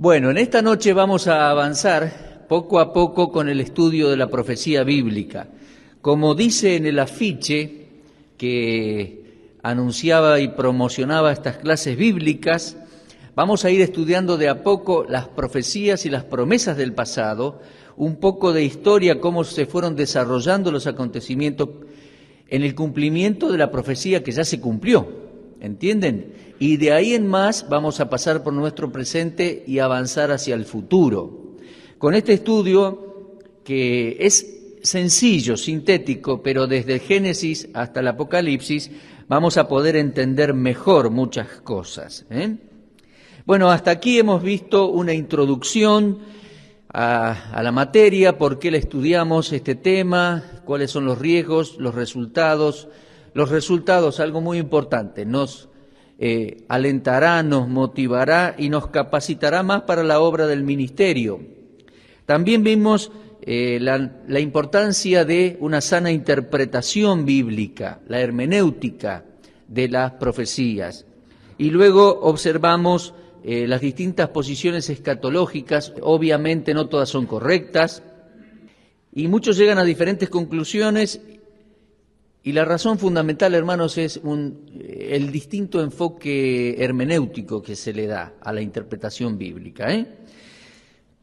Bueno, en esta noche vamos a avanzar poco a poco con el estudio de la profecía bíblica. Como dice en el afiche que anunciaba y promocionaba estas clases bíblicas, vamos a ir estudiando de a poco las profecías y las promesas del pasado, un poco de historia, cómo se fueron desarrollando los acontecimientos en el cumplimiento de la profecía que ya se cumplió, ¿entienden? Y de ahí en más vamos a pasar por nuestro presente y avanzar hacia el futuro. Con este estudio, que es sencillo, sintético, pero desde el Génesis hasta el Apocalipsis, vamos a poder entender mejor muchas cosas, Bueno, hasta aquí hemos visto una introducción a la materia, por qué la estudiamos este tema, cuáles son los riesgos, los resultados. Los resultados, algo muy importante, nos alentará, nos motivará y nos capacitará más para la obra del ministerio. También vimos la importancia de una sana interpretación bíblica, la hermenéutica de las profecías. Y luego observamos las distintas posiciones escatológicas, obviamente no todas son correctas, y muchos llegan a diferentes conclusiones, y la razón fundamental, hermanos, es el distinto enfoque hermenéutico que se le da a la interpretación bíblica.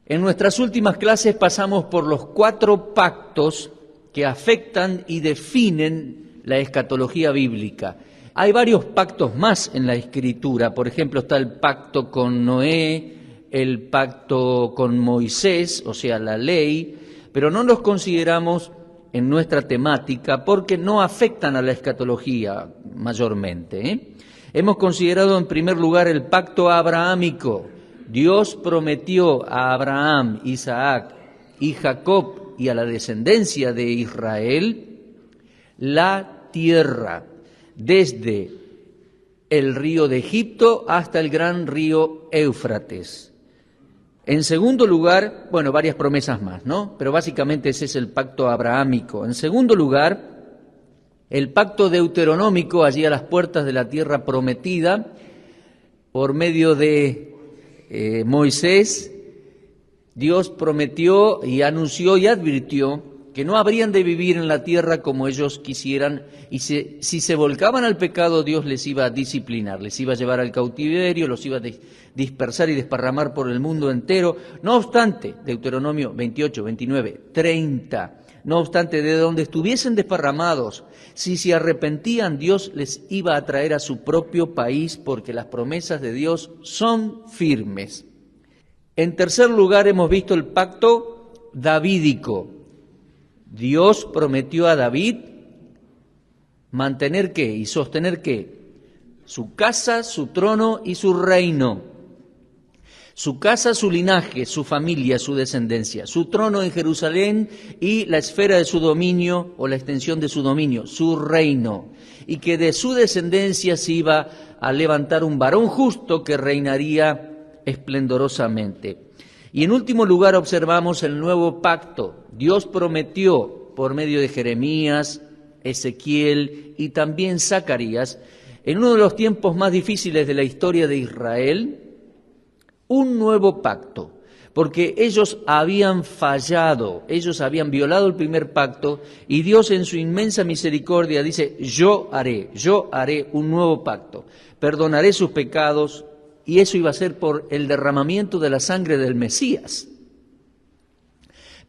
En nuestras últimas clases pasamos por los 4 pactos que afectan y definen la escatología bíblica. Hay varios pactos más en la Escritura, por ejemplo está el pacto con Noé, el pacto con Moisés, o sea la ley, pero no los consideramos en nuestra temática porque no afectan a la escatología mayormente. Hemos considerado en primer lugar el pacto abrahámico. Dios prometió a Abraham, Isaac y Jacob y a la descendencia de Israel la tierra, desde el río de Egipto hasta el gran río Éufrates. En segundo lugar, bueno, varias promesas más, ¿no? Pero básicamente ese es el pacto abrahámico. En segundo lugar, el pacto deuteronómico, allí a las puertas de la tierra prometida, por medio de Moisés, Dios prometió y anunció y advirtió que no habrían de vivir en la tierra como ellos quisieran, y si se volcaban al pecado, Dios les iba a disciplinar, les iba a llevar al cautiverio, los iba a dispersar y desparramar por el mundo entero. No obstante, Deuteronomio 28, 29, 30, no obstante, de donde estuviesen desparramados, si se arrepentían, Dios les iba a traer a su propio país, porque las promesas de Dios son firmes. En tercer lugar, hemos visto el pacto davídico. Dios prometió a David mantener ¿qué? Y sostener ¿qué? Su casa, su trono y su reino. Su casa, su linaje, su familia, su descendencia. Su trono en Jerusalén y la esfera de su dominio o la extensión de su dominio, su reino. Y que de su descendencia se iba a levantar un varón justo que reinaría esplendorosamente. Y en último lugar observamos el nuevo pacto. Dios prometió por medio de Jeremías, Ezequiel y también Zacarías, en uno de los tiempos más difíciles de la historia de Israel, un nuevo pacto, porque ellos habían fallado, ellos habían violado el primer pacto, y Dios en su inmensa misericordia dice, yo haré un nuevo pacto, perdonaré sus pecados, y eso iba a ser por el derramamiento de la sangre del Mesías.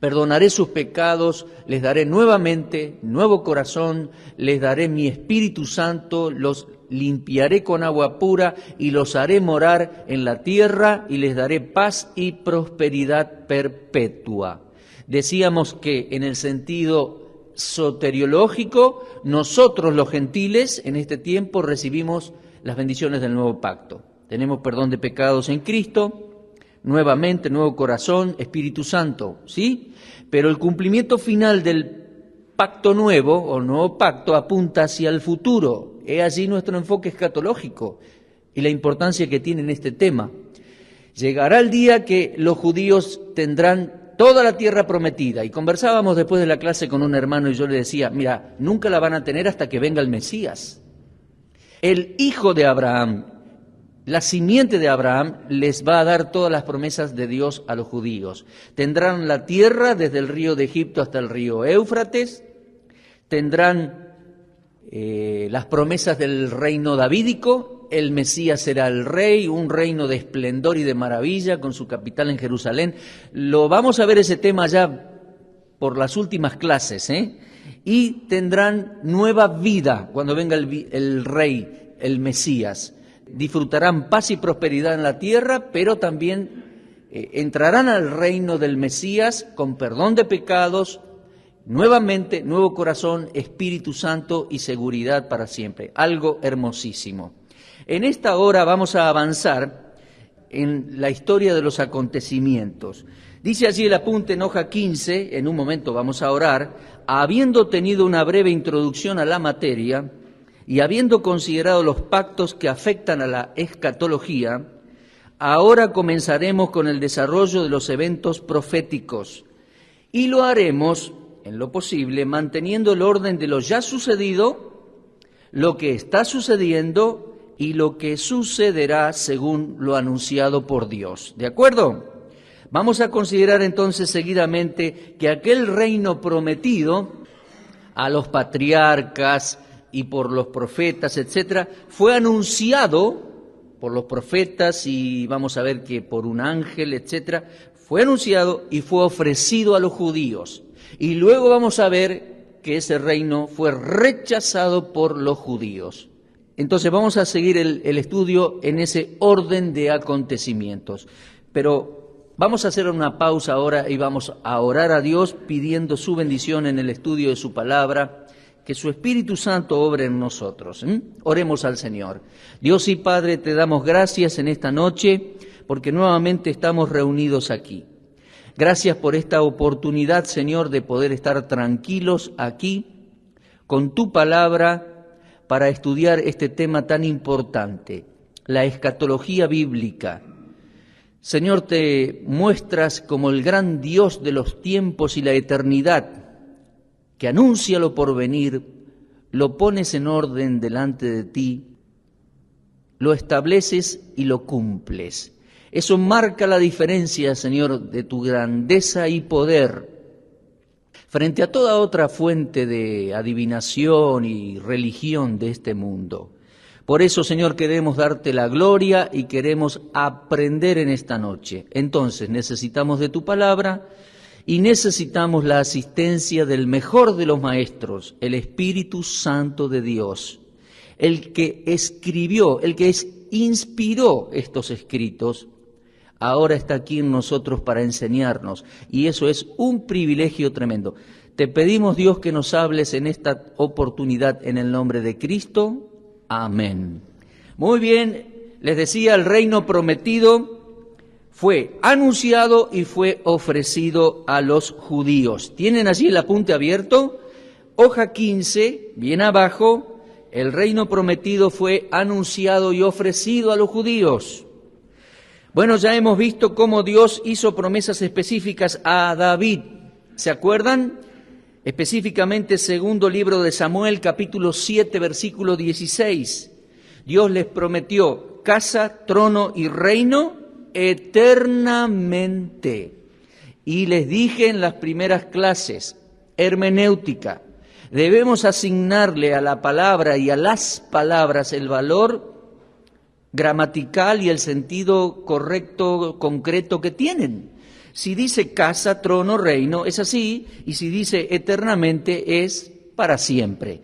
Perdonaré sus pecados, les daré nuevamente nuevo corazón, les daré mi Espíritu Santo, los limpiaré con agua pura y los haré morar en la tierra y les daré paz y prosperidad perpetua. Decíamos que en el sentido soteriológico, nosotros los gentiles en este tiempo recibimos las bendiciones del nuevo pacto. Tenemos perdón de pecados en Cristo, nuevamente, nuevo corazón, Espíritu Santo, ¿sí? Pero el cumplimiento final del pacto nuevo o nuevo pacto apunta hacia el futuro. He allí nuestro enfoque escatológico y la importancia que tiene en este tema. Llegará el día que los judíos tendrán toda la tierra prometida. Y conversábamos después de la clase con un hermano y yo le decía, mira, nunca la van a tener hasta que venga el Mesías. El hijo de Abraham, la simiente de Abraham les va a dar todas las promesas de Dios a los judíos. Tendrán la tierra desde el río de Egipto hasta el río Éufrates, tendrán las promesas del reino davídico, el Mesías será el rey, un reino de esplendor y de maravilla con su capital en Jerusalén. Lo vamos a ver ese tema ya por las últimas clases, y tendrán nueva vida cuando venga el rey, el Mesías. Disfrutarán paz y prosperidad en la tierra, pero también entrarán al reino del Mesías con perdón de pecados, nuevamente, nuevo corazón, Espíritu Santo y seguridad para siempre. Algo hermosísimo. En esta hora vamos a avanzar en la historia de los acontecimientos. Dice allí el apunte en hoja 15, en un momento vamos a orar, habiendo tenido una breve introducción a la materia y habiendo considerado los pactos que afectan a la escatología, ahora comenzaremos con el desarrollo de los eventos proféticos y lo haremos, en lo posible, manteniendo el orden de lo ya sucedido, lo que está sucediendo y lo que sucederá según lo anunciado por Dios. ¿De acuerdo? Vamos a considerar entonces seguidamente que aquel reino prometido a los patriarcas y por los profetas, etcétera, fue anunciado por los profetas y vamos a ver que por un ángel, etcétera, fue anunciado y fue ofrecido a los judíos. Y luego vamos a ver que ese reino fue rechazado por los judíos. Entonces vamos a seguir el estudio en ese orden de acontecimientos. Pero vamos a hacer una pausa ahora y vamos a orar a Dios pidiendo su bendición en el estudio de su palabra, que su Espíritu Santo obre en nosotros. Oremos al Señor. Dios y Padre, te damos gracias en esta noche porque nuevamente estamos reunidos aquí. Gracias por esta oportunidad, Señor, de poder estar tranquilos aquí con tu palabra para estudiar este tema tan importante, la escatología bíblica. Señor, te muestras como el gran Dios de los tiempos y la eternidad, que anuncia lo porvenir, lo pones en orden delante de ti, lo estableces y lo cumples. Eso marca la diferencia, Señor, de tu grandeza y poder frente a toda otra fuente de adivinación y religión de este mundo. Por eso, Señor, queremos darte la gloria y queremos aprender en esta noche. Entonces, necesitamos de tu palabra y necesitamos la asistencia del mejor de los maestros, el Espíritu Santo de Dios, el que escribió, el que inspiró estos escritos. Ahora está aquí en nosotros para enseñarnos, y eso es un privilegio tremendo. Te pedimos, Dios, que nos hables en esta oportunidad en el nombre de Cristo. Amén. Muy bien, les decía, el reino prometido fue anunciado y fue ofrecido a los judíos. ¿Tienen allí el apunte abierto? Hoja 15, bien abajo, el reino prometido fue anunciado y ofrecido a los judíos. Bueno, ya hemos visto cómo Dios hizo promesas específicas a David. ¿Se acuerdan? Específicamente, segundo libro de Samuel, capítulo 7, versículo 16. Dios les prometió casa, trono y reino eternamente. Y les dije en las primeras clases, hermenéutica, debemos asignarle a la palabra y a las palabras el valor gramatical y el sentido correcto, concreto que tienen. Si dice casa, trono, reino, es así, y si dice eternamente, es para siempre.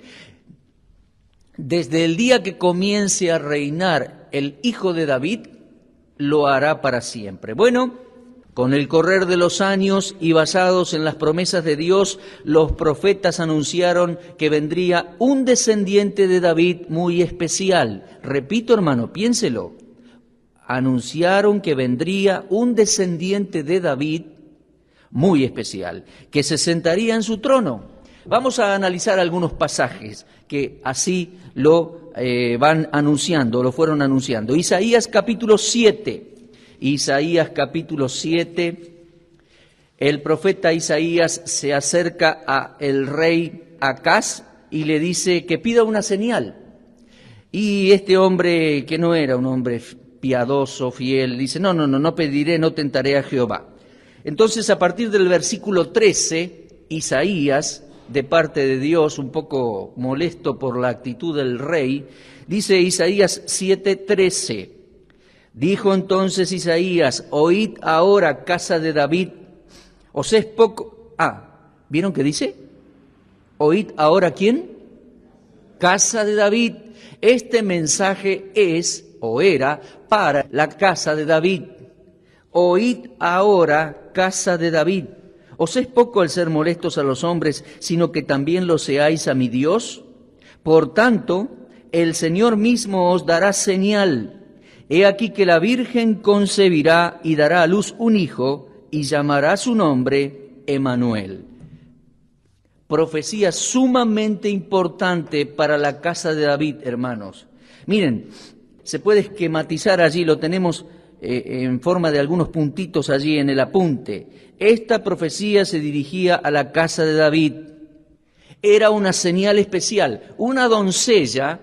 Desde el día que comience a reinar el Hijo de David, lo hará para siempre. Bueno, con el correr de los años y basados en las promesas de Dios, los profetas anunciaron que vendría un descendiente de David muy especial. Repito, hermano, piénselo. Anunciaron que vendría un descendiente de David muy especial, que se sentaría en su trono. Vamos a analizar algunos pasajes que así lo van anunciando, lo fueron anunciando. Isaías capítulo 7. Isaías capítulo 7, el profeta Isaías se acerca a el rey Acaz y le dice que pida una señal. Y este hombre, que no era un hombre piadoso, fiel. Dice, no pediré, no tentaré a Jehová. Entonces, a partir del versículo 13, Isaías, de parte de Dios, un poco molesto por la actitud del rey, dice Isaías 7:13, dijo entonces Isaías, oíd ahora, casa de David, os es poco... ¿vieron qué dice? Oíd ahora, ¿quién? Casa de David. Este mensaje es, o era, para la casa de David. Oíd ahora, casa de David. ¿Os es poco el ser molestos a los hombres, sino que también lo seáis a mi Dios? Por tanto, el Señor mismo os dará señal. He aquí que la Virgen concebirá y dará a luz un hijo, y llamará su nombre Emmanuel. Profecía sumamente importante para la casa de David, hermanos. Miren, se puede esquematizar allí, lo tenemos en forma de algunos puntitos allí en el apunte. Esta profecía se dirigía a la casa de David. Era una señal especial. Una doncella,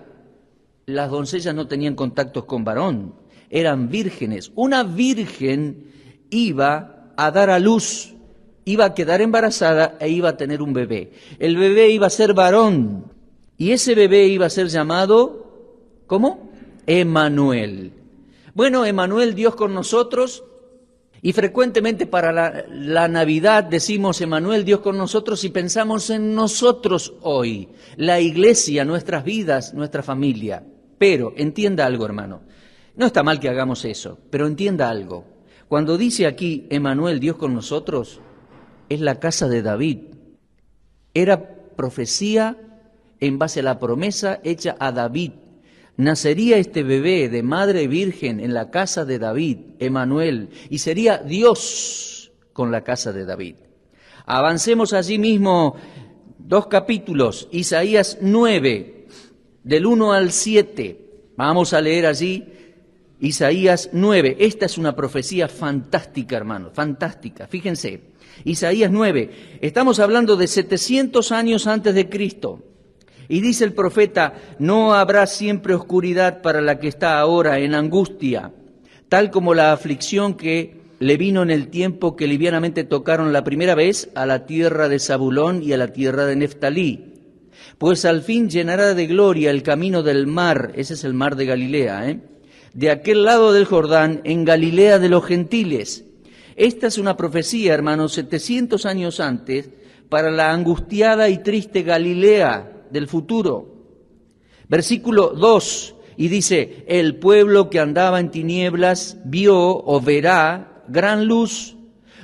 las doncellas no tenían contactos con varón, eran vírgenes. Una virgen iba a dar a luz, iba a quedar embarazada e iba a tener un bebé. El bebé iba a ser varón y ese bebé iba a ser llamado, ¿cómo? Emmanuel. Bueno, Emmanuel, Dios con nosotros, y frecuentemente para la Navidad decimos Emmanuel, Dios con nosotros, y pensamos en nosotros hoy, la iglesia, nuestras vidas, nuestra familia. Pero entienda algo, hermano, no está mal que hagamos eso, pero entienda algo. Cuando dice aquí Emmanuel, Dios con nosotros, es la casa de David. Era profecía en base a la promesa hecha a David. Nacería este bebé de madre virgen en la casa de David, Emmanuel, y sería Dios con la casa de David. Avancemos allí mismo 2 capítulos, Isaías 9, del 1 al 7. Vamos a leer allí Isaías 9. Esta es una profecía fantástica, hermanos, fantástica. Fíjense, Isaías 9, estamos hablando de 700 años antes de Cristo. Y dice el profeta, no habrá siempre oscuridad para la que está ahora en angustia, tal como la aflicción que le vino en el tiempo que livianamente tocaron la primera vez a la tierra de Zabulón y a la tierra de Neftalí. Pues al fin llenará de gloria el camino del mar, ese es el mar de Galilea, de aquel lado del Jordán, en Galilea de los gentiles. Esta es una profecía, hermanos, 700 años antes, para la angustiada y triste Galilea del futuro. Versículo 2, y dice, el pueblo que andaba en tinieblas vio o verá gran luz.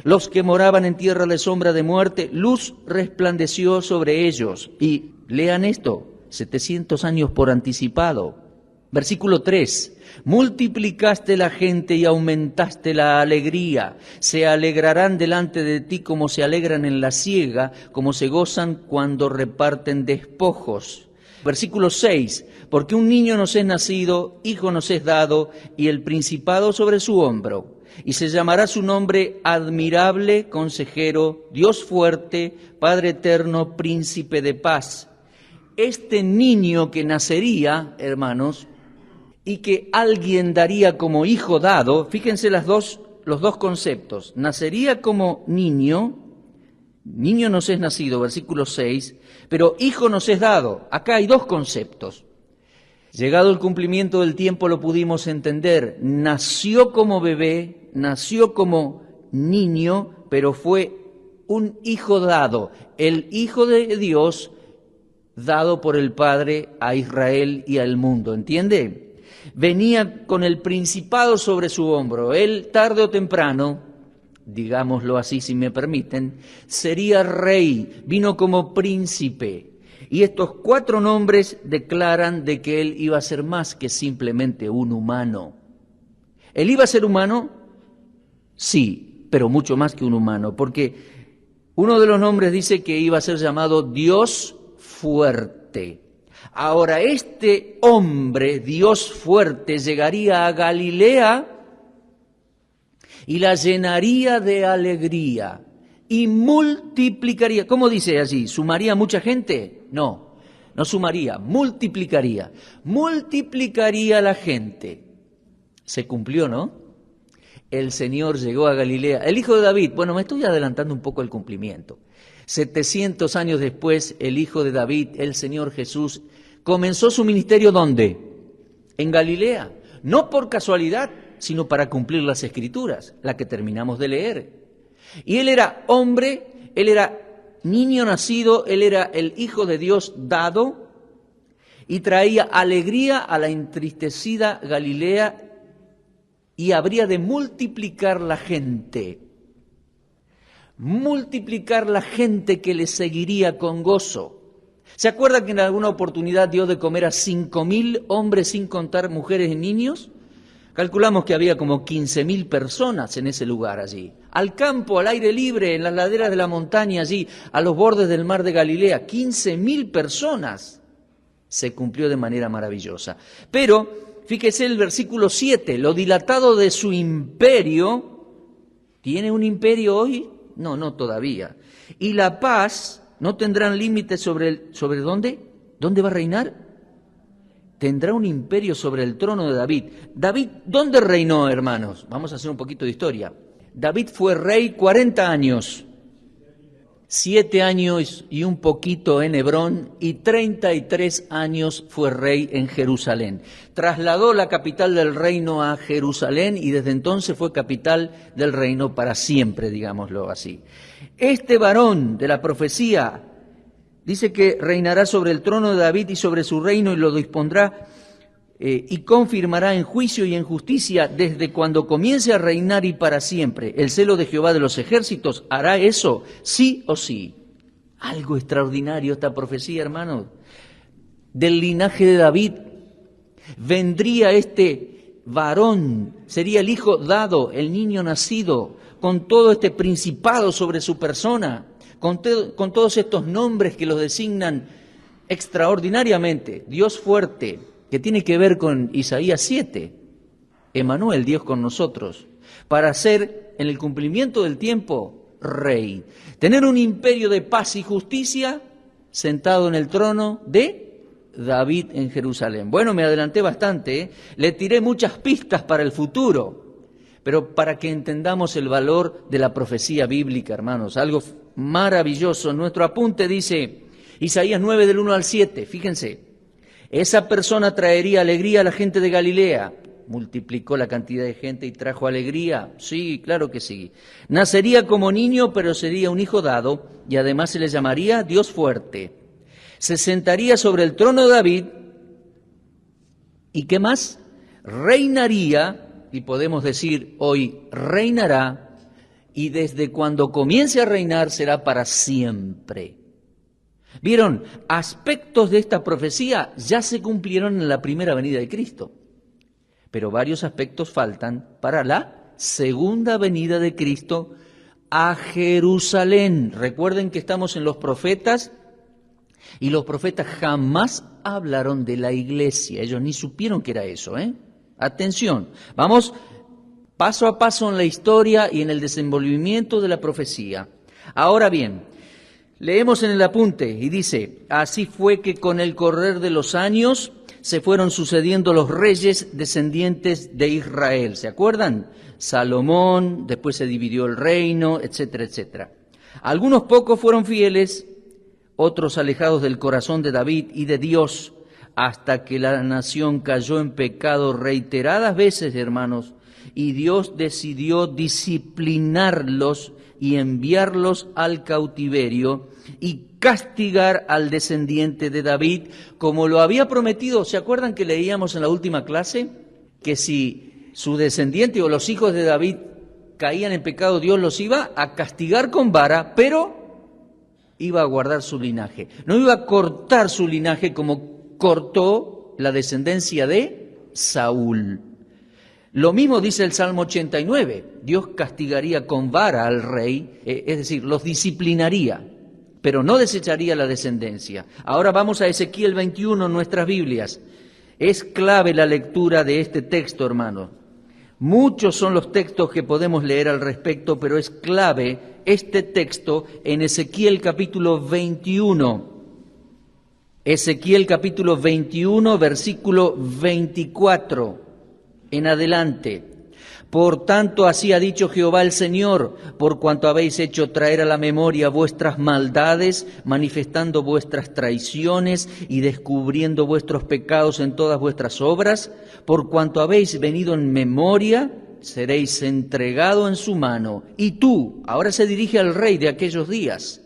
Los que moraban en tierra de sombra de muerte, luz resplandeció sobre ellos. Y lean esto, 700 años por anticipado. Versículo 3, multiplicaste la gente y aumentaste la alegría. Se alegrarán delante de ti como se alegran en la siega, como se gozan cuando reparten despojos. Versículo 6, porque un niño nos es nacido, hijo nos es dado, y el principado sobre su hombro. Y se llamará su nombre admirable, consejero, Dios fuerte, Padre eterno, príncipe de paz. Este niño que nacería, hermanos, y que alguien daría como hijo dado, fíjense los dos conceptos, nacería como niño nos es nacido, versículo 6, pero hijo nos es dado. Acá hay dos conceptos. Llegado el cumplimiento del tiempo lo pudimos entender, nació como bebé, nació como niño, pero fue un hijo dado, el Hijo de Dios dado por el Padre a Israel y al mundo, ¿entiende? Venía con el principado sobre su hombro. Él, tarde o temprano, digámoslo así si me permiten, sería rey, vino como príncipe. Y estos 4 nombres declaran de que él iba a ser más que simplemente un humano. ¿Él iba a ser humano? Sí, pero mucho más que un humano, porque uno de los nombres dice que iba a ser llamado Dios fuerte. Ahora, este hombre, Dios fuerte, llegaría a Galilea y la llenaría de alegría y multiplicaría. ¿Cómo dice allí? ¿Sumaría mucha gente? No sumaría, multiplicaría. Multiplicaría la gente. Se cumplió, ¿no? El Señor llegó a Galilea. El hijo de David, bueno, me estoy adelantando un poco el cumplimiento. 700 años después, el hijo de David, el Señor Jesús, comenzó su ministerio ¿dónde? En Galilea. No por casualidad, sino para cumplir las Escrituras, la que terminamos de leer. Y él era hombre, él era niño nacido, él era el Hijo de Dios dado y traía alegría a la entristecida Galilea y habría de multiplicar la gente que le seguiría con gozo. ¿Se acuerda que en alguna oportunidad dio de comer a 5.000 hombres sin contar mujeres y niños? Calculamos que había como 15.000 personas en ese lugar allí. Al campo, al aire libre, en las laderas de la montaña allí, a los bordes del mar de Galilea, 15.000 personas. Se cumplió de manera maravillosa. Pero, fíjese el versículo 7, lo dilatado de su imperio. ¿Tiene un imperio hoy? No todavía. Y la paz no tendrán límites sobre ¿dónde? ¿Dónde va a reinar? Tendrá un imperio sobre el trono de David. David, ¿dónde reinó, hermanos? Vamos a hacer un poquito de historia. David fue rey 40 años, 7 años y un poquito en Hebrón y 33 años fue rey en Jerusalén. Trasladó la capital del reino a Jerusalén y desde entonces fue capital del reino para siempre, digámoslo así. Este varón de la profecía dice que reinará sobre el trono de David y sobre su reino y lo dispondrá y confirmará en juicio y en justicia desde cuando comience a reinar y para siempre. El celo de Jehová de los ejércitos hará eso, sí o sí. Algo extraordinario esta profecía, hermanos. Del linaje de David vendría este varón, sería el hijo dado, el niño nacido, con todo este principado sobre su persona, con todos estos nombres que los designan extraordinariamente. Dios fuerte, que tiene que ver con Isaías 7, Emmanuel, Dios con nosotros, para ser en el cumplimiento del tiempo rey. Tener un imperio de paz y justicia sentado en el trono de David en Jerusalén. Bueno, me adelanté bastante, ¿eh? Le tiré muchas pistas para el futuro, pero para que entendamos el valor de la profecía bíblica, hermanos, algo maravilloso. Nuestro apunte dice, Isaías 9 del 1 al 7, fíjense, esa persona traería alegría a la gente de Galilea. Multiplicó la cantidad de gente y trajo alegría. Sí, claro que sí. Nacería como niño, pero sería un hijo dado y además se le llamaría Dios fuerte. Se sentaría sobre el trono de David y ¿qué más? Reinaría, y podemos decir hoy reinará, y desde cuando comience a reinar será para siempre. ¿Vieron? Aspectos de esta profecía ya se cumplieron en la primera venida de Cristo, pero varios aspectos faltan para la segunda venida de Cristo a Jerusalén. Recuerden que estamos en los profetas y los profetas jamás hablaron de la iglesia. Ellos ni supieron que era eso, ¿eh? Atención, vamos paso a paso en la historia y en el desenvolvimiento de la profecía. Ahora bien, leemos en el apunte y dice, así fue que con el correr de los años se fueron sucediendo los reyes descendientes de Israel. ¿Se acuerdan? Salomón, después se dividió el reino, etcétera, etcétera. Algunos pocos fueron fieles, otros alejados del corazón de David y de Dios, hasta que la nación cayó en pecado reiteradas veces, hermanos, y Dios decidió disciplinarlos y enviarlos al cautiverio y castigar al descendiente de David, como lo había prometido. ¿Se acuerdan que leíamos en la última clase? Que si su descendiente o los hijos de David caían en pecado, Dios los iba a castigar con vara, pero iba a guardar su linaje. No iba a cortar su linaje como cortó la descendencia de Saúl. Lo mismo dice el Salmo 89, Dios castigaría con vara al rey, es decir, los disciplinaría, pero no desecharía la descendencia. Ahora vamos a Ezequiel 21 en nuestras Biblias. Es clave la lectura de este texto, hermano. Muchos son los textos que podemos leer al respecto, pero es clave este texto en Ezequiel capítulo 21. Ezequiel capítulo 21, versículo 24. en adelante. Por tanto, así ha dicho Jehová el Señor, por cuanto habéis hecho traer a la memoria vuestras maldades, manifestando vuestras traiciones y descubriendo vuestros pecados en todas vuestras obras, por cuanto habéis venido en memoria, seréis entregado en su mano. Y tú, ahora se dirige al rey de aquellos días.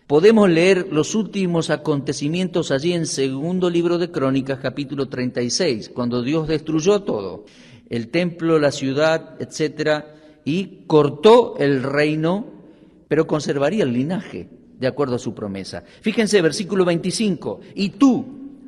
Podemos leer los últimos acontecimientos allí en segundo libro de Crónicas, capítulo 36, cuando Dios destruyó todo, el templo, la ciudad, etcétera, y cortó el reino, pero conservaría el linaje, de acuerdo a su promesa. Fíjense, versículo 25, y tú,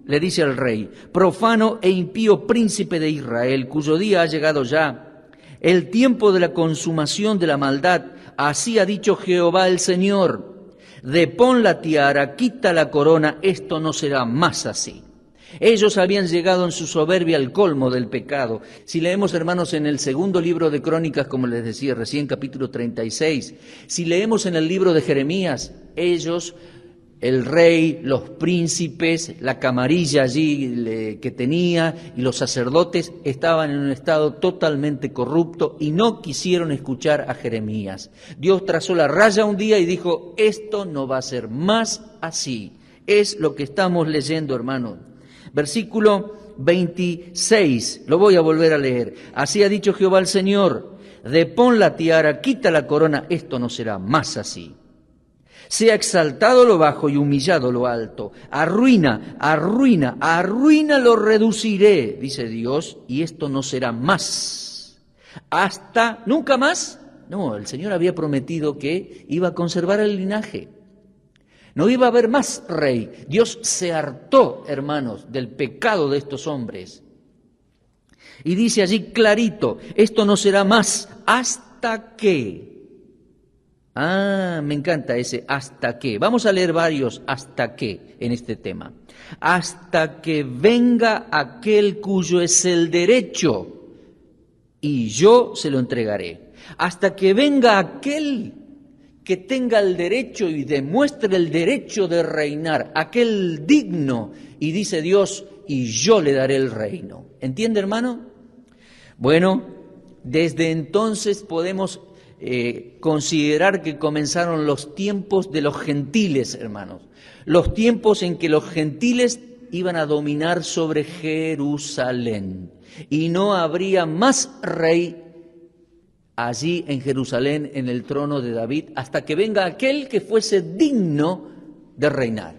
le dice al rey, profano e impío príncipe de Israel, cuyo día ha llegado ya, el tiempo de la consumación de la maldad, así ha dicho Jehová el Señor, depón la tiara, quita la corona, esto no será más así. Ellos habían llegado en su soberbia al colmo del pecado. Si leemos, hermanos, en el segundo libro de Crónicas, como les decía recién, capítulo 36, si leemos en el libro de Jeremías, ellos, el rey, los príncipes, la camarilla allí que tenía y los sacerdotes estaban en un estado totalmente corrupto y no quisieron escuchar a Jeremías. Dios trazó la raya un día y dijo, esto no va a ser más así. Es lo que estamos leyendo, hermanos. Versículo 26, lo voy a volver a leer. Así ha dicho Jehová el Señor, depón la tiara, quita la corona, esto no será más así. Sea exaltado lo bajo y humillado lo alto. Arruina, arruina, arruina lo reduciré, dice Dios, y esto no será más. Hasta, ¿nunca más? No, el Señor había prometido que iba a conservar el linaje. No iba a haber más rey. Dios se hartó, hermanos, del pecado de estos hombres. Y dice allí clarito, esto no será más hasta que. Me encanta ese hasta que. Vamos a leer varios hasta que en este tema. Hasta que venga aquel cuyo es el derecho y yo se lo entregaré. Hasta que venga aquel que tenga el derecho y demuestre el derecho de reinar, aquel digno, y dice Dios, y yo le daré el reino. ¿Entiende, hermano? Bueno, desde entonces podemos considerar que comenzaron los tiempos de los gentiles, hermanos. Los tiempos en que los gentiles iban a dominar sobre Jerusalén. Y no habría más rey allí en Jerusalén, en el trono de David, hasta que venga aquel que fuese digno de reinar.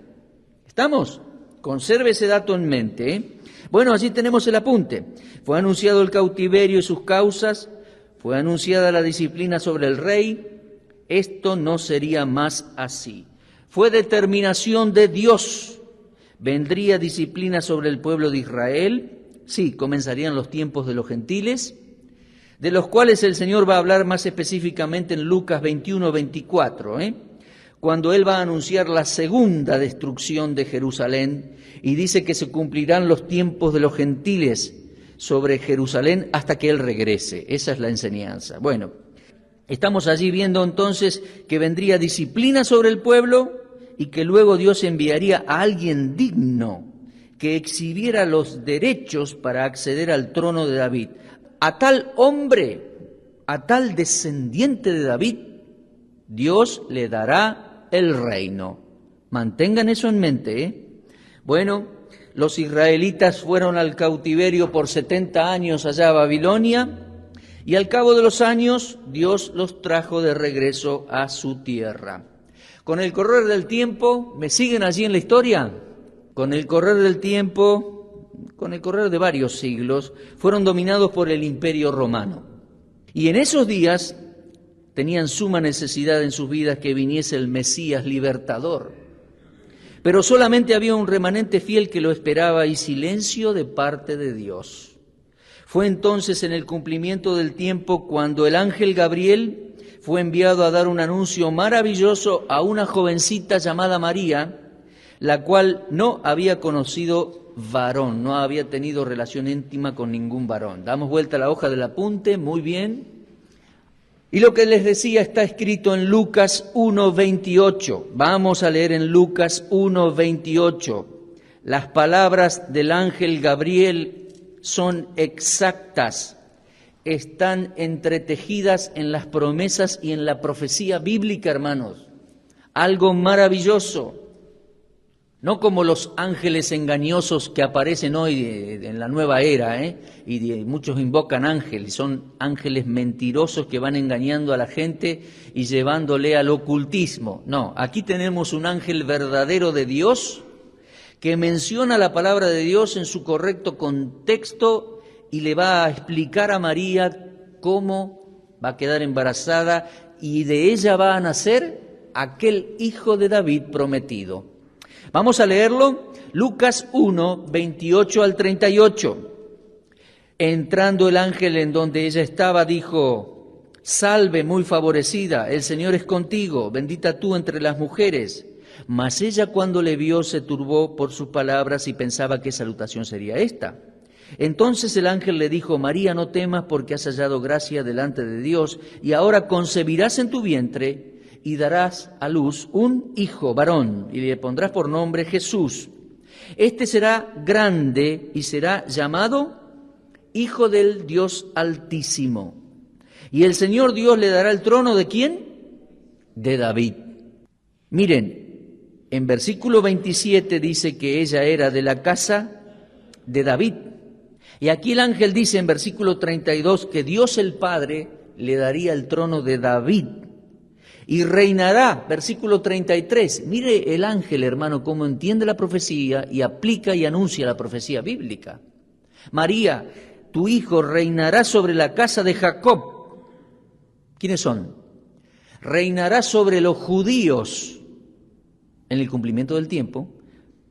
¿Estamos? Conserve ese dato en mente, ¿eh? Bueno, allí tenemos el apunte. Fue anunciado el cautiverio y sus causas, fue anunciada la disciplina sobre el rey. Esto no sería más así. Fue determinación de Dios. Vendría disciplina sobre el pueblo de Israel. Sí, comenzarían los tiempos de los gentiles, de los cuales el Señor va a hablar más específicamente en Lucas 21-24, cuando Él va a anunciar la segunda destrucción de Jerusalén y dice que se cumplirán los tiempos de los gentiles sobre Jerusalén hasta que Él regrese. Esa es la enseñanza. Bueno, estamos allí viendo entonces que vendría disciplina sobre el pueblo y que luego Dios enviaría a alguien digno que exhibiera los derechos para acceder al trono de David. A tal hombre, a tal descendiente de David, Dios le dará el reino. Mantengan eso en mente, ¿eh? Bueno, los israelitas fueron al cautiverio por 70 años allá a Babilonia y al cabo de los años Dios los trajo de regreso a su tierra. Con el correr del tiempo, ¿me siguen allí en la historia? Con el correr del tiempo, con el correr de varios siglos, fueron dominados por el Imperio Romano. Y en esos días tenían suma necesidad en sus vidas que viniese el Mesías libertador. Pero solamente había un remanente fiel que lo esperaba y silencio de parte de Dios. Fue entonces en el cumplimiento del tiempo cuando el ángel Gabriel fue enviado a dar un anuncio maravilloso a una jovencita llamada María, la cual no había conocido varón, no había tenido relación íntima con ningún varón. Damos vuelta a la hoja del apunte, muy bien. Y lo que les decía está escrito en Lucas 1:28. Vamos a leer en Lucas 1:28. Las palabras del ángel Gabriel son exactas. están entretejidas en las promesas y en la profecía bíblica, hermanos. Algo maravilloso. No como los ángeles engañosos que aparecen hoy en la nueva era, y muchos invocan ángeles, son ángeles mentirosos que van engañando a la gente y llevándole al ocultismo. No, aquí tenemos un ángel verdadero de Dios que menciona la palabra de Dios en su correcto contexto y le va a explicar a María cómo va a quedar embarazada y de ella va a nacer aquel hijo de David prometido. Vamos a leerlo, Lucas 1, 28 al 38. Entrando el ángel en donde ella estaba, dijo: Salve, muy favorecida, el Señor es contigo, bendita tú entre las mujeres. Mas ella, cuando le vio, se turbó por sus palabras y pensaba qué salutación sería esta. Entonces el ángel le dijo: María, no temas, porque has hallado gracia delante de Dios, y ahora concebirás en tu vientre y darás a luz un hijo varón, y le pondrás por nombre Jesús. Este será grande y será llamado Hijo del Dios Altísimo. Y el Señor Dios le dará el trono, ¿de quién? De David. Miren, en versículo 27 dice que ella era de la casa de David. Y aquí el ángel dice en versículo 32 que Dios el Padre le daría el trono de David. Y reinará, versículo 33. Mire el ángel, hermano, cómo entiende la profecía y aplica y anuncia la profecía bíblica. María, tu hijo reinará sobre la casa de Jacob. ¿Quiénes son? Reinará sobre los judíos en el cumplimiento del tiempo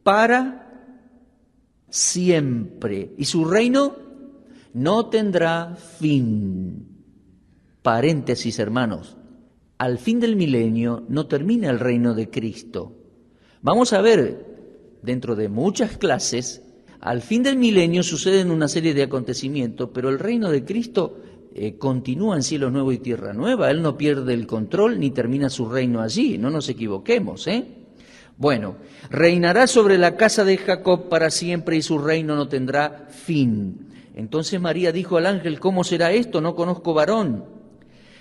para siempre. Y su reino no tendrá fin. Paréntesis, hermanos. Al fin del milenio no termina el reino de Cristo. Vamos a ver, dentro de muchas clases, al fin del milenio suceden una serie de acontecimientos, pero el reino de Cristo continúa en cielo nuevo y tierra nueva. Él no pierde el control ni termina su reino allí, no nos equivoquemos, Bueno, reinará sobre la casa de Jacob para siempre y su reino no tendrá fin. Entonces María dijo al ángel: ¿Cómo será esto? No conozco varón.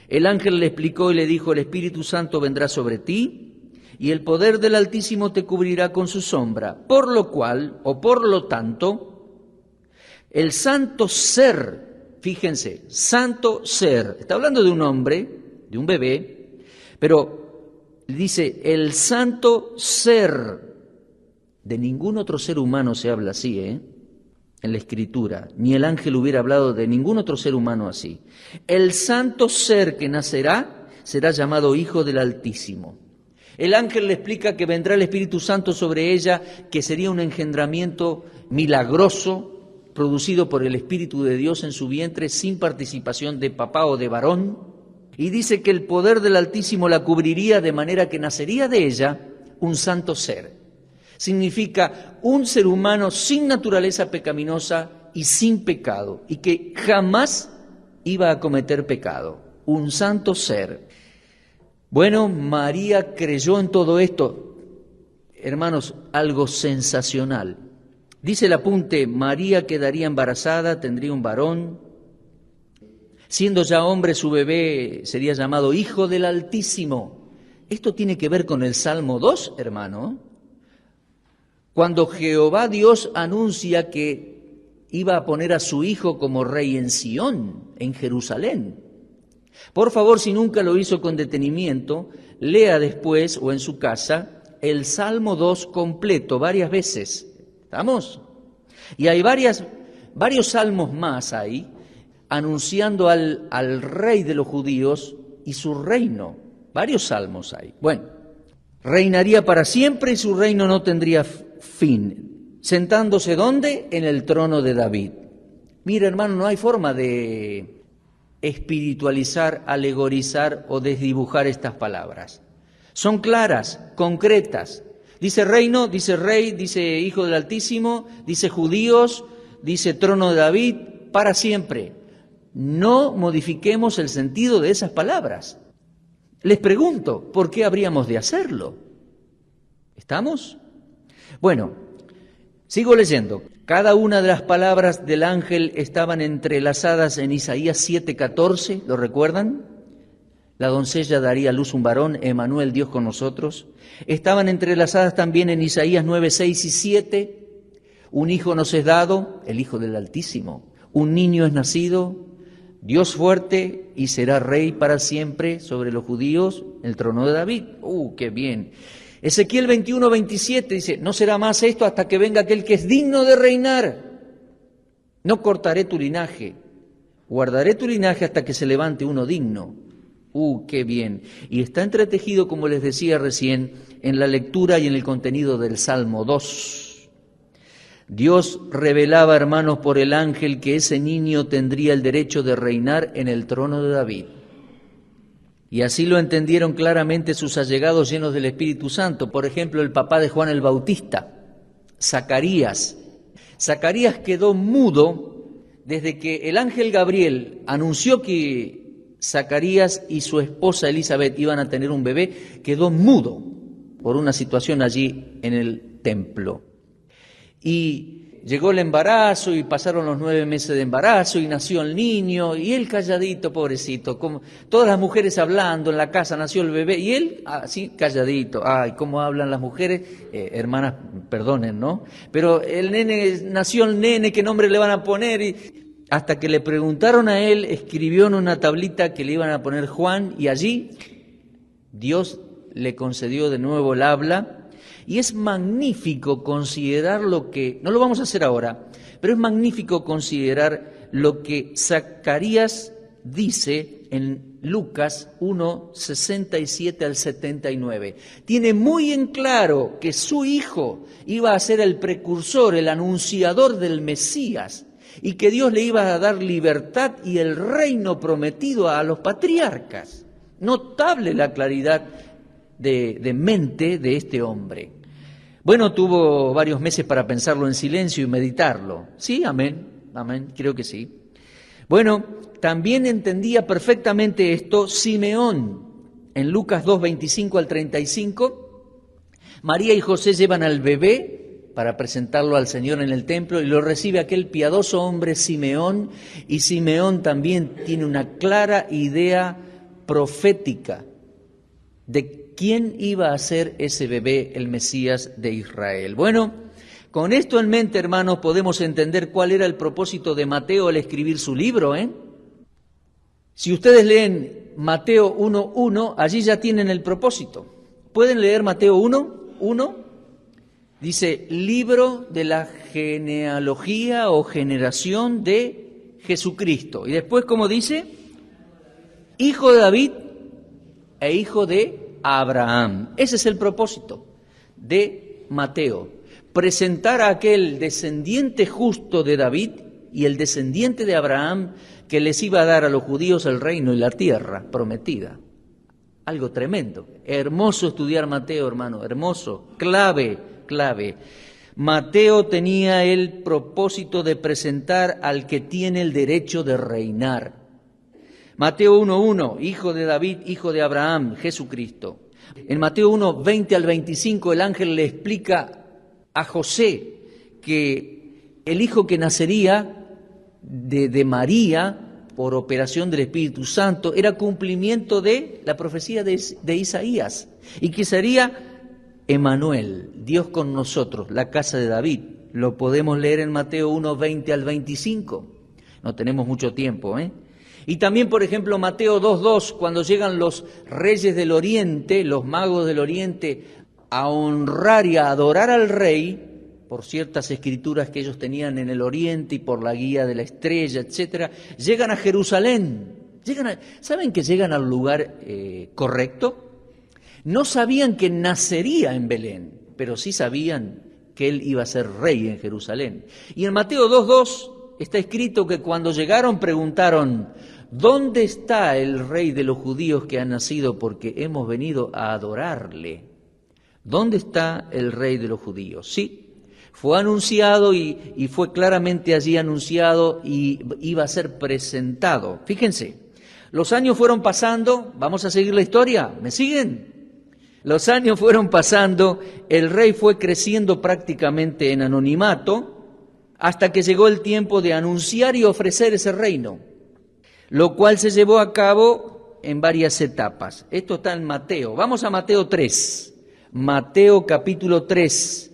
El ángel le explicó y le dijo: el Espíritu Santo vendrá sobre ti y el poder del Altísimo te cubrirá con su sombra. Por lo cual, o por lo tanto, el santo ser, fíjense, santo ser, está hablando de un hombre, de un bebé, pero dice el santo ser, de ningún otro ser humano se habla así, en la Escritura, ni el ángel hubiera hablado de ningún otro ser humano así. El santo ser que nacerá será llamado Hijo del Altísimo. El ángel le explica que vendrá el Espíritu Santo sobre ella, que sería un engendramiento milagroso, producido por el Espíritu de Dios en su vientre, sin participación de papá o de varón. Y dice que el poder del Altísimo la cubriría, de manera que nacería de ella un santo ser. Significa un ser humano sin naturaleza pecaminosa y sin pecado, y que jamás iba a cometer pecado, un santo ser. Bueno, María creyó en todo esto, hermanos, algo sensacional. Dice el apunte: María quedaría embarazada, tendría un varón, siendo ya hombre su bebé sería llamado Hijo del Altísimo. Esto tiene que ver con el Salmo 2, hermano. Cuando Jehová Dios anuncia que iba a poner a su hijo como rey en Sión, en Jerusalén. Por favor, si nunca lo hizo con detenimiento, lea después o en su casa el Salmo 2 completo varias veces. ¿Estamos? Y hay varios salmos más ahí anunciando al rey de los judíos y su reino. Varios salmos hay. Bueno, reinaría para siempre y su reino no tendría fin. ¿Sentándose dónde? En el trono de David. Mira, hermano, no hay forma de espiritualizar, alegorizar o desdibujar estas palabras. Son claras, concretas. Dice reino, dice rey, dice Hijo del Altísimo, dice judíos, dice trono de David, para siempre. No modifiquemos el sentido de esas palabras. Les pregunto, ¿por qué habríamos de hacerlo? ¿Estamos? Bueno, Sigo leyendo. Cada una de las palabras del ángel estaban entrelazadas en Isaías 7:14, ¿lo recuerdan? La doncella daría a luz un varón, Emmanuel, Dios con nosotros. Estaban entrelazadas también en Isaías 9:6 y 7. Un hijo nos es dado, el Hijo del Altísimo. Un niño es nacido, Dios fuerte, y será rey para siempre sobre los judíos, el trono de David. ¡Qué bien! Ezequiel 21:27 dice, no será más esto hasta que venga aquel que es digno de reinar. No cortaré tu linaje, guardaré tu linaje hasta que se levante uno digno. ¡Qué bien! Y está entretejido, como les decía recién, en la lectura y en el contenido del Salmo 2. Dios revelaba, hermanos, por el ángel que ese niño tendría el derecho de reinar en el trono de David. Y así lo entendieron claramente sus allegados llenos del Espíritu Santo. Por ejemplo, el papá de Juan el Bautista, Zacarías. Zacarías quedó mudo desde que el ángel Gabriel anunció que Zacarías y su esposa Elizabeth iban a tener un bebé. Quedó mudo por una situación allí en el templo. Y llegó el embarazo y pasaron los 9 meses de embarazo y nació el niño y él calladito, pobrecito, como todas las mujeres hablando en la casa, nació el bebé y él así calladito. Ay, cómo hablan las mujeres, hermanas, perdonen, ¿no? Pero nació el nene, ¿qué nombre le van a poner? Y hasta que le preguntaron a él, escribió en una tablita que le iban a poner Juan y allí Dios le concedió de nuevo el habla. Y es magnífico considerar lo que, no lo vamos a hacer ahora, pero es magnífico considerar lo que Zacarías dice en Lucas 1, 67 al 79. Tiene muy en claro que su hijo iba a ser el precursor, el anunciador del Mesías, y que Dios le iba a dar libertad y el reino prometido a los patriarcas. Notable la claridad de mente de este hombre. Bueno, tuvo varios meses para pensarlo en silencio y meditarlo. Sí, amén, creo que sí. Bueno, también entendía perfectamente esto Simeón. En Lucas 2, 25 al 35, María y José llevan al bebé para presentarlo al Señor en el templo y lo recibe aquel piadoso hombre Simeón, y Simeón también tiene una clara idea profética de quién iba a ser ese bebé, el Mesías de Israel. Bueno, con esto en mente, hermanos, podemos entender cuál era el propósito de Mateo al escribir su libro, Si ustedes leen Mateo 1:1, allí ya tienen el propósito. ¿Pueden leer Mateo 1:1? Dice, libro de la genealogía o generación de Jesucristo. Y después, ¿cómo dice? Hijo de David e hijo de Abraham. Ese es el propósito de Mateo, presentar a aquel descendiente justo de David y el descendiente de Abraham que les iba a dar a los judíos el reino y la tierra prometida. Algo tremendo. Hermoso estudiar Mateo, hermano, hermoso, clave. Mateo tenía el propósito de presentar al que tiene el derecho de reinar. Mateo 1:1, hijo de David, hijo de Abraham, Jesucristo. En Mateo 1, 20 al 25, el ángel le explica a José que el hijo que nacería de María por operación del Espíritu Santo era cumplimiento de la profecía de Isaías y que sería Emmanuel, Dios con nosotros, la casa de David. Lo podemos leer en Mateo 1, 20 al 25. No tenemos mucho tiempo, Y también, por ejemplo, Mateo 2:2, cuando llegan los reyes del Oriente, los magos del Oriente, a honrar y a adorar al rey, por ciertas escrituras que ellos tenían en el Oriente y por la guía de la estrella, etcétera, llegan a Jerusalén. ¿Saben que llegan al lugar correcto? No sabían que nacería en Belén, pero sí sabían que él iba a ser rey en Jerusalén. Y en Mateo 2:2 está escrito que cuando llegaron preguntaron, ¿dónde está el rey de los judíos que ha nacido? Porque hemos venido a adorarle. ¿Dónde está el rey de los judíos? Sí, fue anunciado y fue claramente allí anunciado y iba a ser presentado. Fíjense, los años fueron pasando, vamos a seguir la historia, ¿me siguen? Los años fueron pasando, el rey fue creciendo prácticamente en anonimato, hasta que llegó el tiempo de anunciar y ofrecer ese reino, lo cual se llevó a cabo en varias etapas. Esto está en Mateo. Vamos a Mateo 3. Mateo capítulo 3.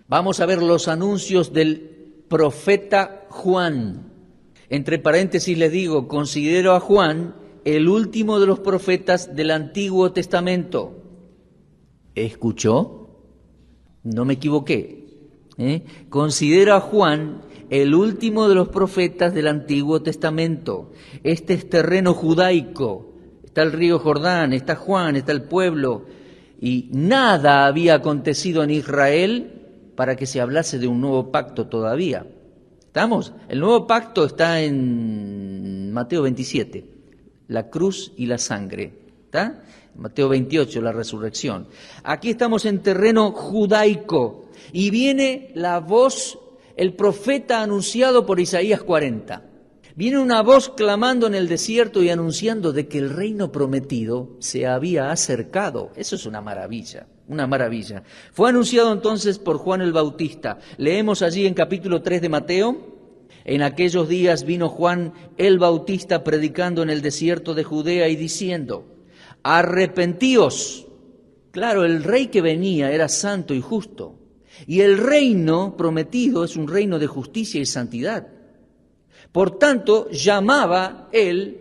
Vamos a ver los anuncios del profeta Juan. Entre paréntesis les digo, considero a Juan el último de los profetas del Antiguo Testamento. ¿Escuchó? No me equivoqué. Considero a Juan el último de los profetas del Antiguo Testamento. Este es terreno judaico. Está el río Jordán, está Juan, está el pueblo. Y nada había acontecido en Israel para que se hablase de un nuevo pacto todavía. ¿Estamos? El nuevo pacto está en Mateo 27, la cruz y la sangre. ¿Está? Mateo 28, la resurrección. Aquí estamos en terreno judaico y viene la voz, el profeta anunciado por Isaías 40. Viene una voz clamando en el desierto y anunciando de que el reino prometido se había acercado. Eso es una maravilla, una maravilla. Fue anunciado entonces por Juan el Bautista. Leemos allí en capítulo 3 de Mateo. En aquellos días vino Juan el Bautista predicando en el desierto de Judea y diciendo: arrepentíos. Claro, el rey que venía era santo y justo. Y el reino prometido es un reino de justicia y santidad. Por tanto, llamaba él,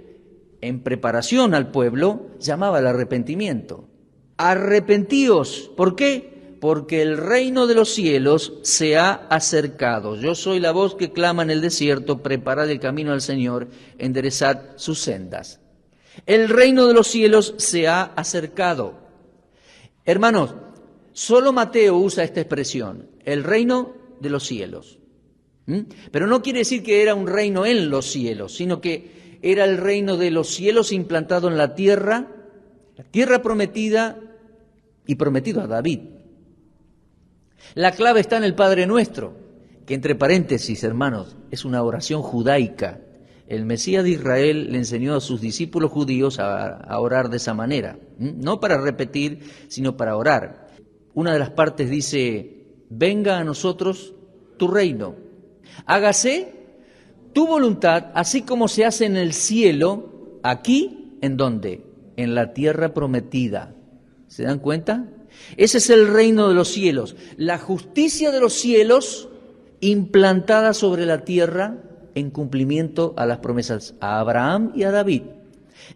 en preparación al pueblo, llamaba al arrepentimiento. Arrepentíos. ¿Por qué? Porque el reino de los cielos se ha acercado. Yo soy la voz que clama en el desierto, preparad el camino al Señor, enderezad sus sendas. El reino de los cielos se ha acercado. Hermanos, solo Mateo usa esta expresión, el reino de los cielos. Pero no quiere decir que era un reino en los cielos, sino que era el reino de los cielos implantado en la tierra prometida y prometido a David. La clave está en el Padre Nuestro, que entre paréntesis, hermanos, es una oración judaica. El Mesías de Israel le enseñó a sus discípulos judíos a orar de esa manera, no para repetir, sino para orar. Una de las partes dice: venga a nosotros tu reino, hágase tu voluntad, así como se hace en el cielo, aquí, ¿en dónde? En la tierra prometida. ¿Se dan cuenta? Ese es el reino de los cielos, la justicia de los cielos implantada sobre la tierra en cumplimiento a las promesas a Abraham y a David.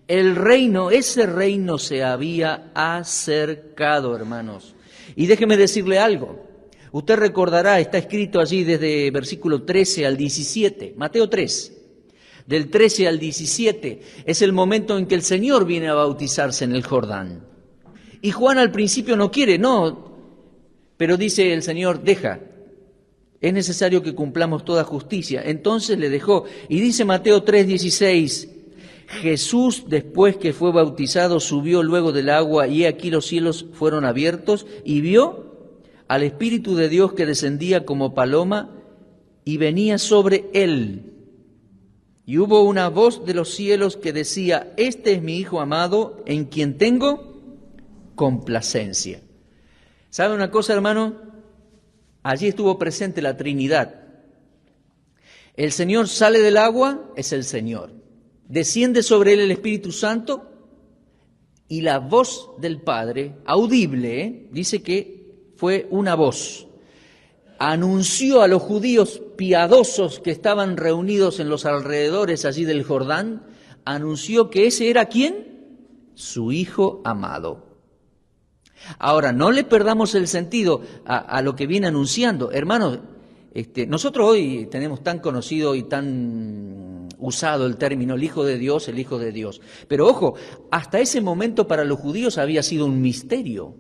El reino, ese reino se había acercado, hermanos. Y déjeme decirle algo. Usted recordará, está escrito allí desde versículo 13 al 17, Mateo 3. Del 13 al 17 es el momento en que el Señor viene a bautizarse en el Jordán. Y Juan al principio no quiere, pero dice el Señor: deja. Es necesario que cumplamos toda justicia. Entonces le dejó. Y dice Mateo 3:16, Jesús, después que fue bautizado, subió luego del agua, y aquí los cielos fueron abiertos, y vio al Espíritu de Dios que descendía como paloma y venía sobre él. Y hubo una voz de los cielos que decía: este es mi Hijo amado, en quien tengo complacencia. ¿Sabe una cosa, hermano? Allí estuvo presente la Trinidad. El Señor sale del agua, es el Señor. Desciende sobre él el Espíritu Santo y la voz del Padre, audible, dice que fue una voz. Anunció a los judíos piadosos que estaban reunidos en los alrededores allí del Jordán, anunció que ese era ¿quién? Su Hijo amado. Ahora, no le perdamos el sentido a lo que viene anunciando. Hermanos, nosotros hoy tenemos tan conocido y tan usado el término el Hijo de Dios. Pero ojo, hasta ese momento para los judíos había sido un misterio.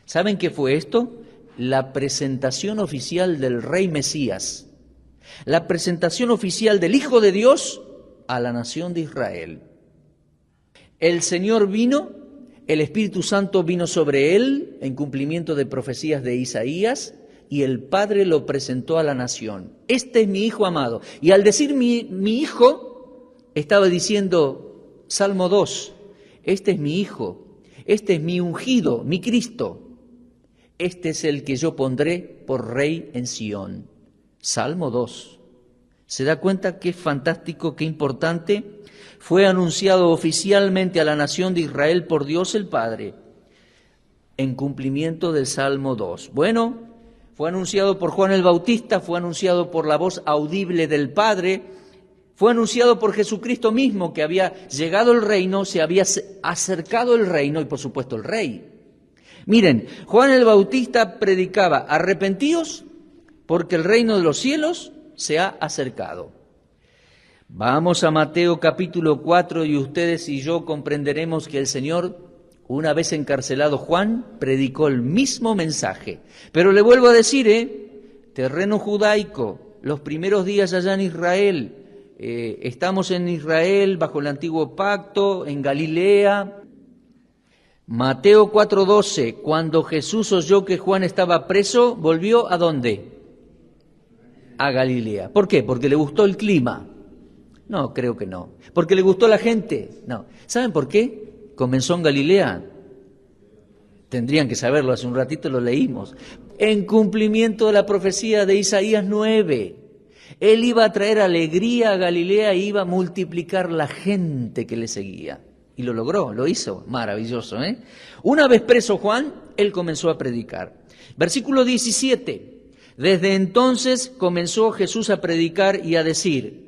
¿Saben qué fue esto? La presentación oficial del Rey Mesías. La presentación oficial del Hijo de Dios a la nación de Israel. El Señor vino. El Espíritu Santo vino sobre él en cumplimiento de profecías de Isaías y el Padre lo presentó a la nación. Este es mi Hijo amado. Y al decir mi Hijo, estaba diciendo, Salmo 2, este es mi Hijo, Este es mi ungido, mi Cristo. Este es el que yo pondré por rey en Sión. Salmo 2. ¿Se da cuenta qué fantástico, qué importante? Fue anunciado oficialmente a la nación de Israel por Dios el Padre, en cumplimiento del Salmo 2. Bueno, fue anunciado por Juan el Bautista, fue anunciado por la voz audible del Padre, fue anunciado por Jesucristo mismo, que había llegado el reino, se había acercado el reino y por supuesto el rey. Miren, Juan el Bautista predicaba: arrepentíos porque el reino de los cielos se ha acercado. Vamos a Mateo capítulo 4 y ustedes y yo comprenderemos que el Señor, una vez encarcelado Juan, predicó el mismo mensaje. Pero le vuelvo a decir, terreno judaico, los primeros días allá en Israel, estamos en Israel bajo el antiguo pacto, en Galilea. Mateo 4:12, cuando Jesús oyó que Juan estaba preso, ¿volvió a dónde? A Galilea. ¿Por qué? ¿Porque le gustó el clima? No, creo que no. ¿Porque le gustó la gente? No. ¿Saben por qué comenzó en Galilea? Tendrían que saberlo, hace un ratito lo leímos. En cumplimiento de la profecía de Isaías 9. Él iba a traer alegría a Galilea y iba a multiplicar la gente que le seguía. Y lo logró, lo hizo. Maravilloso, ¿eh? Una vez preso Juan, él comenzó a predicar. Versículo 17. Desde entonces comenzó Jesús a predicar y a decir: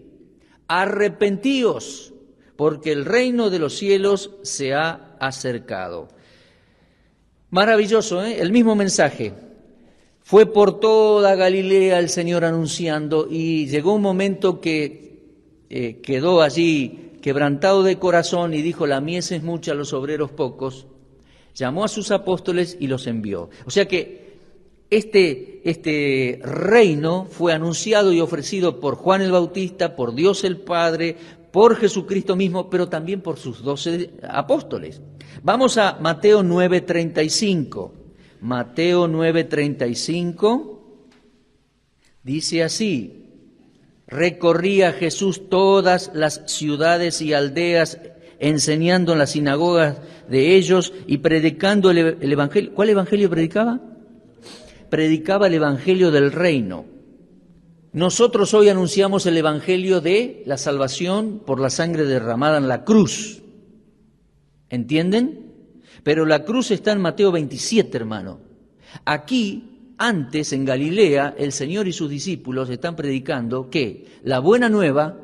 arrepentíos, porque el reino de los cielos se ha acercado. Maravilloso, ¿eh? El mismo mensaje. Fue por toda Galilea el Señor anunciando, y llegó un momento que quedó allí quebrantado de corazón y dijo: la mies es mucha, los obreros pocos. Llamó a sus apóstoles y los envió. O sea que este reino fue anunciado y ofrecido por Juan el Bautista, por Dios el Padre, por Jesucristo mismo, pero también por sus 12 apóstoles. Vamos a Mateo 9:35. Mateo 9:35 dice así: recorría Jesús todas las ciudades y aldeas, enseñando en las sinagogas de ellos y predicando el evangelio. ¿Cuál evangelio predicaba? Predicaba el evangelio del reino. Nosotros hoy anunciamos el evangelio de la salvación por la sangre derramada en la cruz. ¿Entienden? Pero la cruz está en Mateo 27, hermano. Aquí, antes, en Galilea, el Señor y sus discípulos están predicando que la buena nueva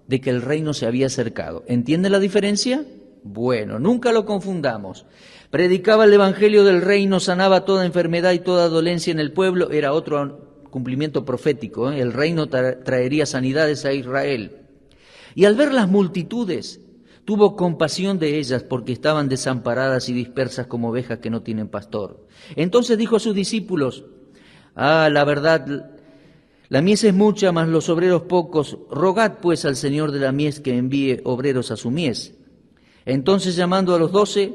de que el reino se había acercado. ¿Entienden la diferencia? Bueno, nunca lo confundamos. Predicaba el evangelio del reino, sanaba toda enfermedad y toda dolencia en el pueblo. Era otro cumplimiento profético, ¿eh? El reino traería sanidades a Israel. Y al ver las multitudes, tuvo compasión de ellas porque estaban desamparadas y dispersas como ovejas que no tienen pastor. Entonces dijo a sus discípulos: la verdad, la mies es mucha, mas los obreros pocos. Rogad pues al Señor de la mies que envíe obreros a su mies. Entonces, llamando a los 12,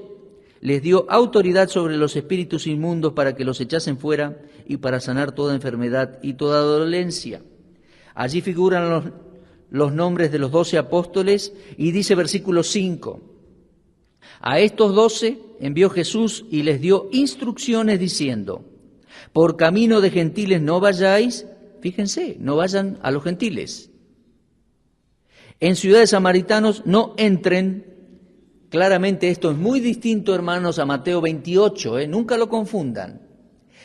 les dio autoridad sobre los espíritus inmundos para que los echasen fuera y para sanar toda enfermedad y toda dolencia. Allí figuran los nombres de los 12 apóstoles y dice versículo 5: a estos 12 envió Jesús y les dio instrucciones diciendo: por camino de gentiles no vayáis, fíjense, no vayan a los gentiles. En ciudades samaritanos no entren. Claramente esto es muy distinto, hermanos, a Mateo 28, nunca lo confundan.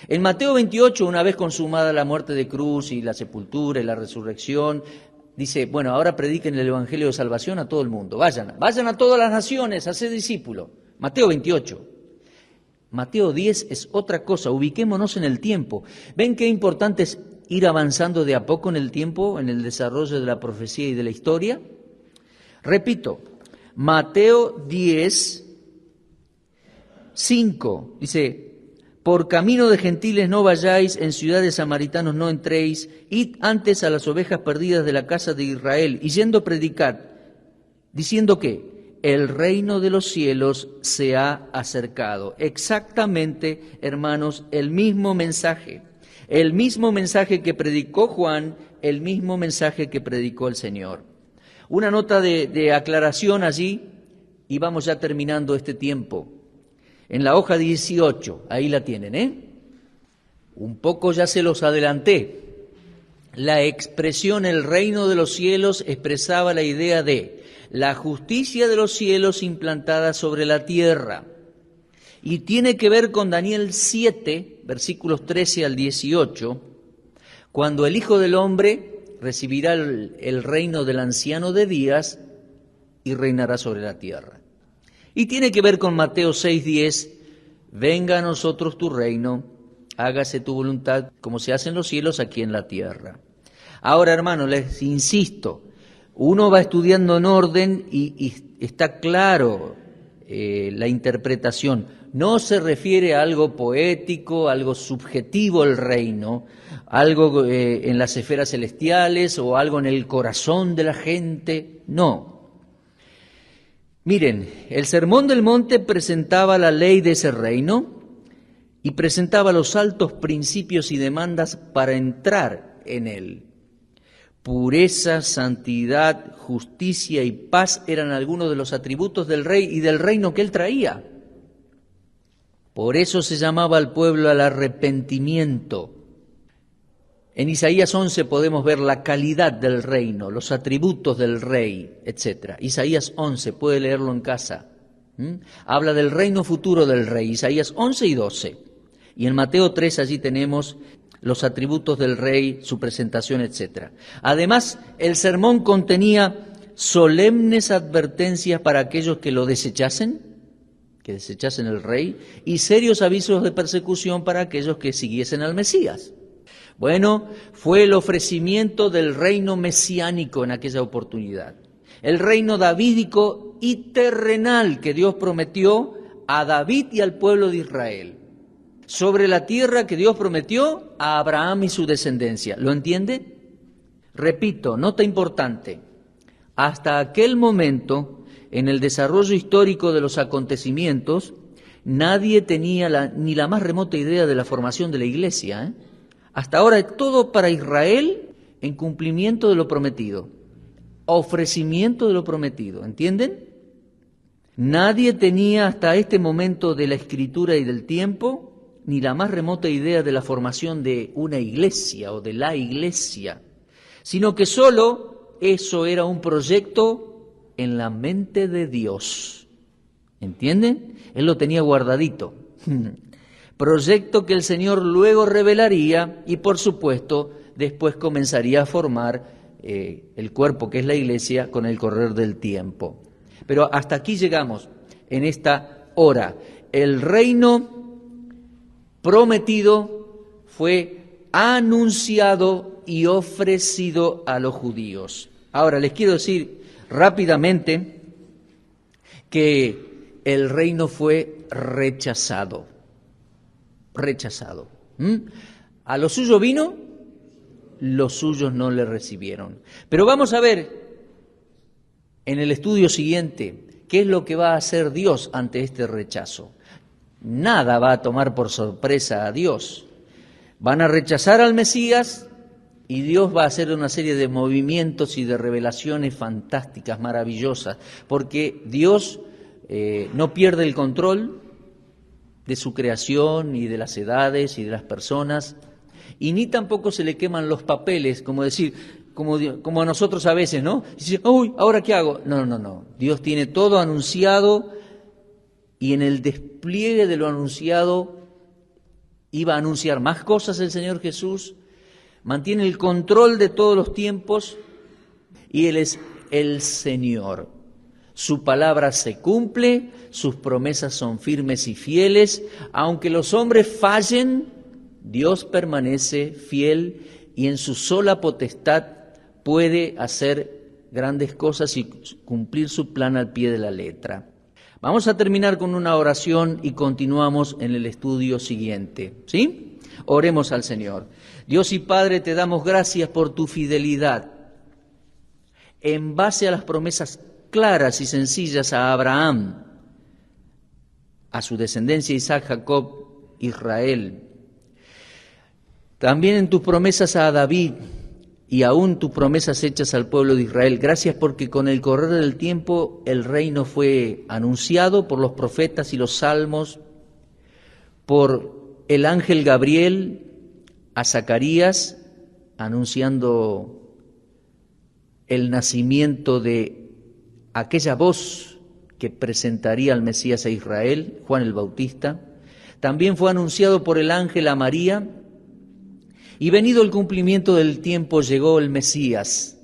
En Mateo 28, una vez consumada la muerte de cruz y la sepultura y la resurrección, dice: bueno, ahora prediquen el evangelio de salvación a todo el mundo, vayan a todas las naciones, a ser discípulos. Mateo 28. Mateo 10 es otra cosa, ubiquémonos en el tiempo. ¿Ven qué importante es ir avanzando de a poco en el tiempo, en el desarrollo de la profecía y de la historia? Repito, Mateo 10, 5, dice: por camino de gentiles no vayáis, en ciudades samaritanos no entréis, id antes a las ovejas perdidas de la casa de Israel, y yendo predicad, diciendo que el reino de los cielos se ha acercado. Exactamente, hermanos, el mismo mensaje que predicó Juan, el mismo mensaje que predicó el Señor. Una nota de aclaración allí, y vamos ya terminando este tiempo. En la hoja 18, ahí la tienen, Un poco ya se los adelanté. La expresión el reino de los cielos expresaba la idea de la justicia de los cielos implantada sobre la tierra. Y tiene que ver con Daniel 7, versículos 13 al 18, cuando el Hijo del Hombre recibirá el reino del anciano de días y reinará sobre la tierra. Y tiene que ver con Mateo 6:10, venga a nosotros tu reino, hágase tu voluntad como se hace en los cielos, aquí en la tierra. Ahora, hermanos, les insisto, uno va estudiando en orden y está claro la interpretación. No se refiere a algo poético, algo subjetivo el reino, algo en las esferas celestiales o algo en el corazón de la gente, no. Miren, el Sermón del Monte presentaba la ley de ese reino y presentaba los altos principios y demandas para entrar en él. Pureza, santidad, justicia y paz eran algunos de los atributos del rey y del reino que él traía. Por eso se llamaba al pueblo al arrepentimiento. En Isaías 11 podemos ver la calidad del reino, los atributos del rey, etc. Isaías 11, puede leerlo en casa. Habla del reino futuro del rey, Isaías 11 y 12. Y en Mateo 3 allí tenemos los atributos del rey, su presentación, etc. Además, el sermón contenía solemnes advertencias para aquellos que lo desechasen, que desechasen el rey, y serios avisos de persecución para aquellos que siguiesen al Mesías. Bueno, fue el ofrecimiento del reino mesiánico en aquella oportunidad. El reino davídico y terrenal que Dios prometió a David y al pueblo de Israel. Sobre la tierra que Dios prometió a Abraham y su descendencia. ¿Lo entiende? Repito, nota importante. Hasta aquel momento, en el desarrollo histórico de los acontecimientos, nadie tenía ni la más remota idea de la formación de la iglesia. Hasta ahora es todo para Israel en cumplimiento de lo prometido, ofrecimiento de lo prometido, ¿entienden? Nadie tenía hasta este momento de la escritura y del tiempo ni la más remota idea de la formación de una iglesia o de la iglesia, sino que solo eso era un proyecto en la mente de Dios, ¿entienden? Él lo tenía guardadito. Proyecto que el Señor luego revelaría y, por supuesto, después comenzaría a formar el cuerpo que es la iglesia con el correr del tiempo. Pero hasta aquí llegamos en esta hora. El reino prometido fue anunciado y ofrecido a los judíos. Ahora les quiero decir rápidamente que el reino fue rechazado. A lo suyo vino, los suyos no le recibieron. Pero vamos a ver en el estudio siguiente qué es lo que va a hacer Dios ante este rechazo. Nada va a tomar por sorpresa a Dios. Van a rechazar al Mesías y Dios va a hacer una serie de movimientos y de revelaciones fantásticas, maravillosas, porque Dios no pierde el control de su creación y de las edades y de las personas, y ni tampoco se le queman los papeles, como a nosotros a veces, ¿no? Dice, uy, ¿ahora qué hago? No. Dios tiene todo anunciado y en el despliegue de lo anunciado iba a anunciar más cosas el Señor Jesús, mantiene el control de todos los tiempos y Él es el Señor. Su palabra se cumple, sus promesas son firmes y fieles. Aunque los hombres fallen, Dios permanece fiel y en su sola potestad puede hacer grandes cosas y cumplir su plan al pie de la letra. Vamos a terminar con una oración y continuamos en el estudio siguiente, ¿sí? Oremos al Señor. Dios y Padre, te damos gracias por tu fidelidad en base a las promesas claras y sencillas a Abraham, a su descendencia Isaac, Jacob, Israel. También en tus promesas a David y aún tus promesas hechas al pueblo de Israel. Gracias porque con el correr del tiempo el reino fue anunciado por los profetas y los salmos por el ángel Gabriel a Zacarías, anunciando el nacimiento de aquella voz que presentaría al Mesías a Israel, Juan el Bautista. También fue anunciado por el ángel a María, y venido el cumplimiento del tiempo llegó el Mesías.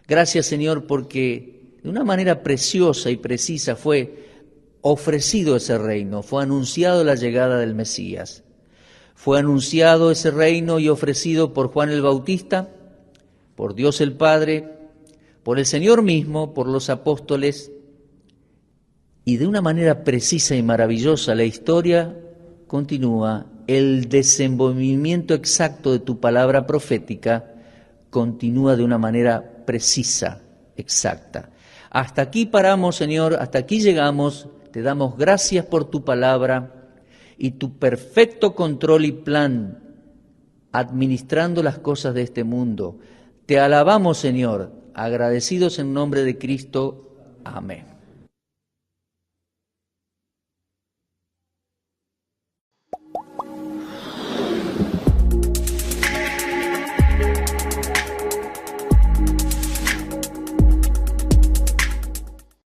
Gracias, Señor, porque de una manera preciosa y precisa fue ofrecido ese reino, fue anunciado la llegada del Mesías. Fue anunciado ese reino y ofrecido por Juan el Bautista, por Dios el Padre, por el Señor mismo, por los apóstoles, y de una manera precisa y maravillosa la historia continúa. El desenvolvimiento exacto de tu palabra profética continúa de una manera precisa, exacta. Hasta aquí paramos, Señor, hasta aquí llegamos. Te damos gracias por tu palabra y tu perfecto control y plan administrando las cosas de este mundo. Te alabamos, Señor, agradecidos en nombre de Cristo. Amén.